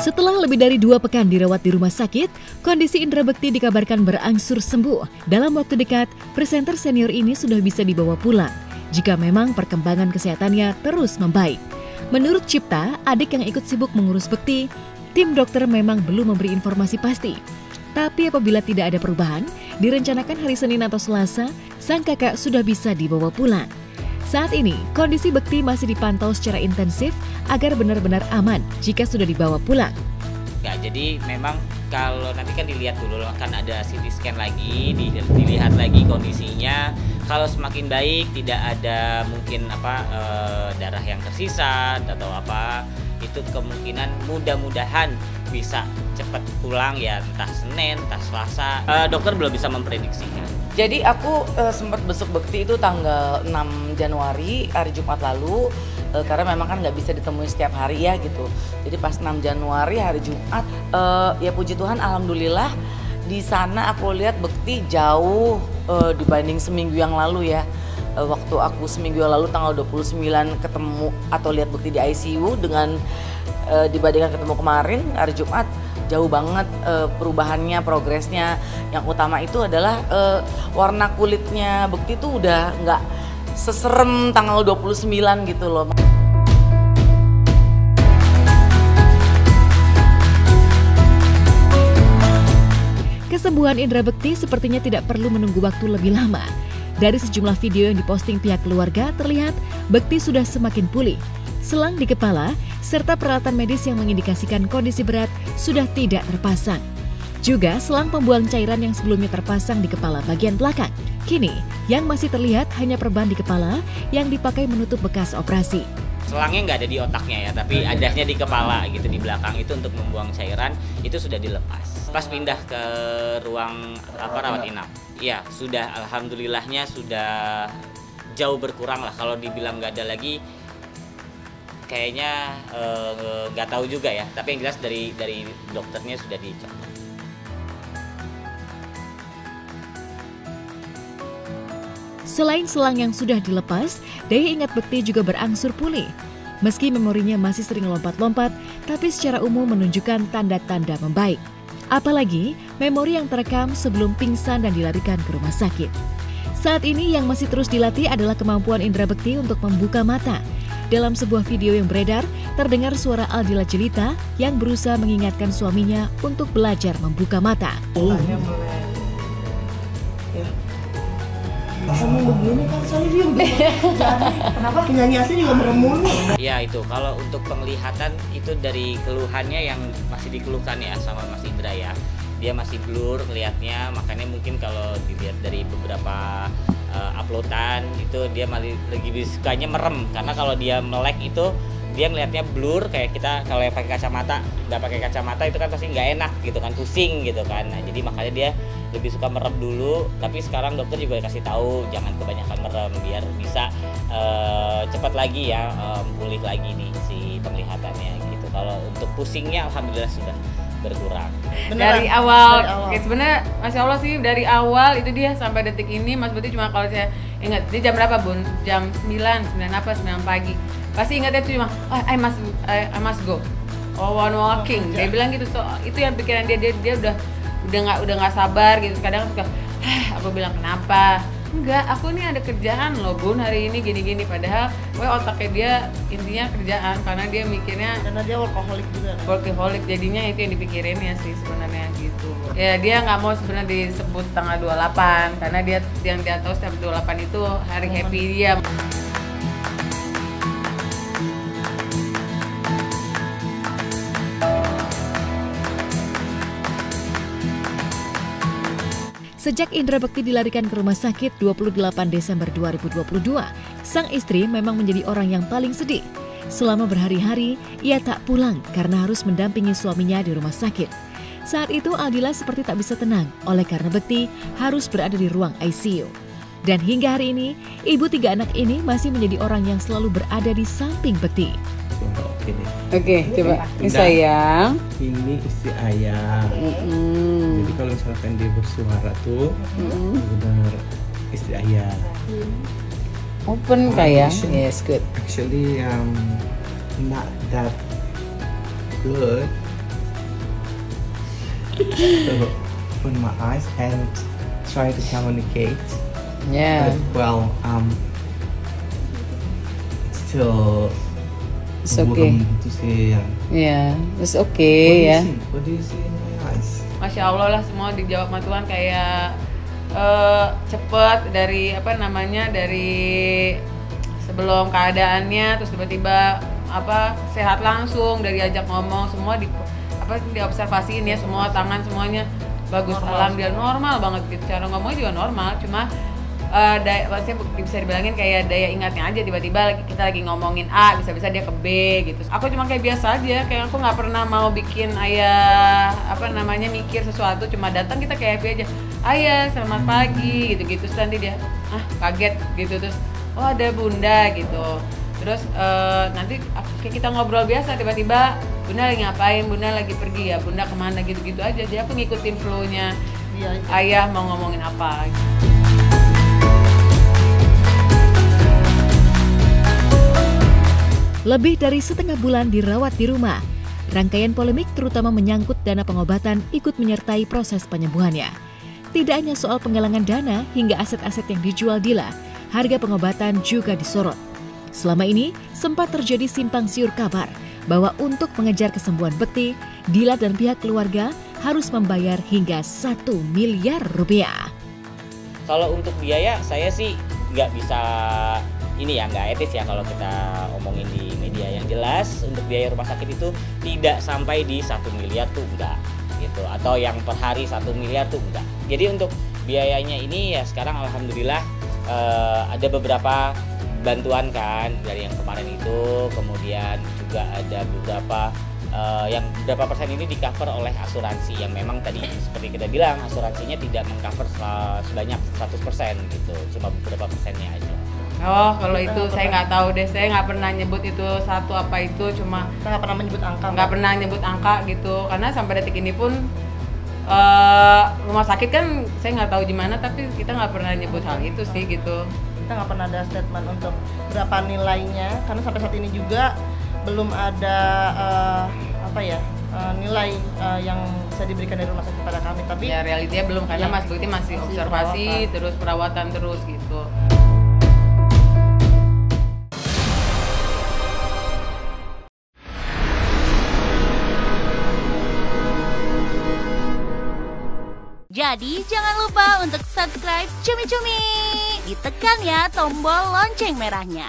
Setelah lebih dari 2 pekan dirawat di rumah sakit, kondisi Indra Bekti dikabarkan berangsur sembuh. Dalam waktu dekat, presenter senior ini sudah bisa dibawa pulang jika memang perkembangan kesehatannya terus membaik. Menurut Cipta, adik yang ikut sibuk mengurus Bekti, tim dokter memang belum memberi informasi pasti. Tapi apabila tidak ada perubahan, direncanakan hari Senin atau Selasa, sang kakak sudah bisa dibawa pulang. Saat ini, kondisi Bekti masih dipantau secara intensif agar benar-benar aman jika sudah dibawa pulang. Ya, jadi memang kalau nanti kan dilihat dulu kan ada CT scan lagi, dilihat lagi kondisinya. Kalau semakin baik, tidak ada mungkin darah yang tersisa atau apa, itu kemungkinan mudah-mudahan bisa cepat pulang ya, entah Senin, entah Selasa. Dokter belum bisa memprediksinya. Jadi aku sempat besuk Bekti itu tanggal 6 Januari, hari Jumat lalu, karena memang kan nggak bisa ditemui setiap hari ya gitu. Jadi pas 6 Januari hari Jumat, ya puji Tuhan alhamdulillah di sana aku lihat Bekti jauh dibanding seminggu yang lalu ya. Waktu aku seminggu yang lalu tanggal 29 ketemu atau lihat Bekti di ICU dengan dibandingkan ketemu kemarin hari Jumat, jauh banget perubahannya, progresnya. Yang utama itu adalah warna kulitnya Bekti tuh udah nggak seserem tanggal 29 gitu loh. Kesembuhan Indra Bekti sepertinya tidak perlu menunggu waktu lebih lama. Dari sejumlah video yang diposting pihak keluarga terlihat Bekti sudah semakin pulih. Selang di kepala serta peralatan medis yang mengindikasikan kondisi berat sudah tidak terpasang. Juga selang pembuang cairan yang sebelumnya terpasang di kepala bagian belakang. Kini yang masih terlihat hanya perban di kepala yang dipakai menutup bekas operasi. Selangnya nggak ada di otaknya ya, tapi adanya di kepala gitu, di belakang itu untuk membuang cairan itu sudah dilepas. Pas pindah ke ruang rawat inap, ya sudah alhamdulillahnya sudah jauh berkurang lah. Kalau dibilang nggak ada lagi, kayaknya nggak tahu juga ya. Tapi yang jelas dari dokternya sudah dicopot. Selain selang yang sudah dilepas, daya ingat Bekti juga berangsur pulih. Meski memorinya masih sering lompat-lompat, tapi secara umum menunjukkan tanda-tanda membaik. Apalagi memori yang terekam sebelum pingsan dan dilarikan ke rumah sakit. Saat ini yang masih terus dilatih adalah kemampuan Indra Bekti untuk membuka mata. Dalam sebuah video yang beredar, terdengar suara Aldila Jelita yang berusaha mengingatkan suaminya untuk belajar membuka mata. Kamu begini kan soalnya dia kenapa penyanyi asli juga meremuni? Ya itu, kalau untuk penglihatan itu dari keluhannya yang masih dikeluhkan ya sama Mas Indra ya. Dia masih blur ngelihatnya, makanya mungkin kalau dilihat dari beberapa uploadan itu dia lagi sukanya merem. Karena kalau dia melek itu dia ngelihatnya blur, kayak kita kalau yang pakai kacamata, nggak pakai kacamata itu kan pasti nggak enak gitu kan, pusing gitu kan. Nah, jadi makanya dia lebih suka merem dulu. Tapi sekarang dokter juga kasih tahu jangan kebanyakan merem biar bisa cepat lagi ya pulih lagi nih si penglihatannya gitu. Kalau untuk pusingnya alhamdulillah sudah berkurang. Dari awal. Ya, sebenarnya Masya Allah sih dari awal itu dia sampai detik ini Mas Bekti cuma kalau saya ingat di jam berapa Bun? Jam 9 apa 9 pagi. Pasti ingatnya itu cuma I must go. One walking. Dia bilang gitu. So itu yang pikiran dia udah nggak sabar gitu. Kadang suka aku bilang kenapa? Enggak, aku nih ada kerjaan loh Bun hari ini gini-gini. Padahal otaknya dia intinya kerjaan karena dia mikirnya Karena dia workaholic juga. Workaholic jadinya itu yang dipikirinnya sih sebenarnya gitu. Ya dia nggak mau sebenarnya disebut tanggal 28 karena dia yang dia tahu setiap 28 itu hari happy dia. Sejak Indra Bekti dilarikan ke rumah sakit 28 Desember 2022, sang istri memang menjadi orang yang paling sedih. Selama berhari-hari, ia tak pulang karena harus mendampingi suaminya di rumah sakit. Saat itu Aldila seperti tak bisa tenang oleh karena Bekti harus berada di ruang ICU. Dan hingga hari ini, ibu 3 anak ini masih menjadi orang yang selalu berada di samping Bekti. Oke, coba. Ini sayang. Ini istri ayah. Jadi kalau misalkan dia bersuara tuh, benar istri ayah. Open kayak. Yes, good. Actually, not that good. to open my eyes and try to communicate. Yeah. But well, it's still It's okay. buram gitu sih yang. Yeah, it's okay ya. What do you see in my eyes? Masya Allah lah, semua dijawab sama Tuhan kayak cepet dari apa namanya, dari sebelum keadaannya terus tiba-tiba apa sehat langsung, dari ajak ngomong semua diobservasiin ya, semua tangan semuanya bagus, alhamdulillah normal banget gitu, cara ngomongnya juga normal, cuma maksudnya bisa dibilangin kayak daya ingatnya aja, tiba-tiba kita lagi ngomongin A bisa-bisa dia ke B gitu. Aku cuma kayak biasa aja, kayak aku nggak pernah mau bikin ayah apa namanya mikir sesuatu, cuma datang kita kayak happy aja, ayah selamat pagi gitu-gitu, terus nanti dia kaget gitu, terus oh ada bunda gitu, terus nanti kayak kita ngobrol biasa, tiba-tiba bunda lagi ngapain, bunda lagi pergi ya, bunda kemana gitu-gitu aja, jadi aku ngikutin flow-nya ayah mau ngomongin apa gitu. Lebih dari setengah bulan dirawat di rumah, rangkaian polemik terutama menyangkut dana pengobatan ikut menyertai proses penyembuhannya. Tidak hanya soal penggalangan dana hingga aset-aset yang dijual Dila, harga pengobatan juga disorot. Selama ini sempat terjadi simpang siur kabar bahwa untuk mengejar kesembuhan Bekti, Dila dan pihak keluarga harus membayar hingga 1 miliar rupiah. Kalau untuk biaya saya sih nggak bisa nggak etis ya kalau kita omongin di media. Yang jelas untuk biaya rumah sakit itu tidak sampai di 1 miliar tuh enggak gitu, atau yang per hari 1 miliar tuh enggak. Jadi untuk biayanya ini ya sekarang alhamdulillah ada beberapa bantuan kan dari yang kemarin itu, kemudian juga ada beberapa yang berapa persen ini di cover oleh asuransi yang memang tadi seperti kita bilang asuransinya tidak mengcover sebanyak 100% gitu, cuma beberapa persennya aja. Oh, kalau itu saya nggak tahu deh, saya nggak pernah nyebut itu satu apa itu, cuma Kita nggak pernah menyebut angka. nggak pernah nyebut angka gitu, karena sampai detik ini pun rumah sakit kan saya nggak tahu di mana, tapi kita nggak pernah nyebut hal itu sih gitu. Kita nggak pernah ada statement untuk berapa nilainya, karena sampai saat ini juga belum ada nilai yang bisa diberikan dari rumah sakit pada kami. Tapi Ya realitinya belum, karena Mas Bekti masih observasi terus perawatan terus gitu. Jadi jangan lupa untuk subscribe Cumi Cumi. Ditekan ya tombol lonceng merahnya.